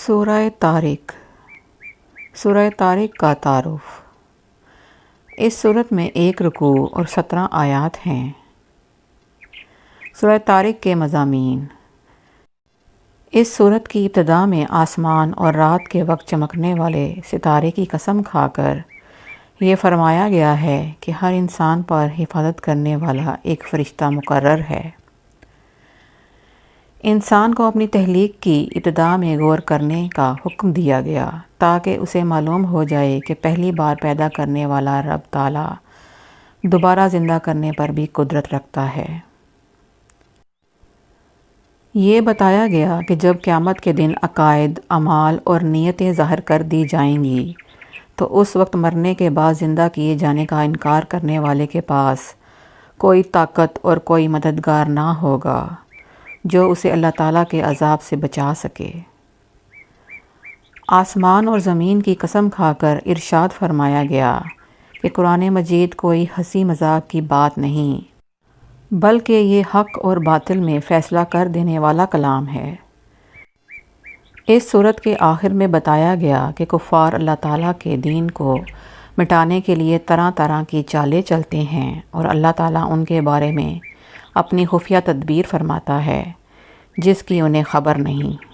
سورہ طارق۔ سورہ طارق کا تعارف۔ اس صورت میں 1 رکوع اور 17 آیات ہیں۔ سورہ طارق کے مضامین۔ اس صورت کی ابتدا میں آسمان اور رات کے وقت چمکنے والے ستارے کی قسم کھا کر یہ فرمایا گیا ہے کہ ہر انسان پر حفاظت کرنے والا ایک فرشتہ مقرر ہے۔ انسان کو اپنی تخلیق کی ابتدا میں غور کرنے کا حکم دیا گیا تاکہ اسے معلوم ہو جائے کہ پہلی بار پیدا کرنے والا رب تعالیٰ دوبارہ زندہ کرنے پر بھی قدرت رکھتا ہے۔ یہ بتایا گیا کہ جب قیامت کے دن عقائد، اعمال اور نیتیں ظاہر کر دی جائیں گی تو اس وقت مرنے کے بعد زندہ کیے جانے کا انکار کرنے والے کے پاس کوئی طاقت اور کوئی مددگار نہ ہوگا جو اسے اللہ تعالیٰ کے عذاب سے بچا سکے۔ آسمان اور زمین کی قسم کھا کر ارشاد فرمایا گیا کہ قرآن مجید کوئی ہنسی مذاق کی بات نہیں بلکہ یہ حق اور باطل میں فیصلہ کر دینے والا کلام ہے۔ اس صورت کے آخر میں بتایا گیا کہ کفار اللہ تعالیٰ کے دین کو مٹانے کے لیے طرح طرح کی چالیں چلتے ہیں اور اللہ تعالیٰ ان کے بارے میں اپنی خفیہ تدبیر فرماتا ہے جس کی انہیں خبر نہیں۔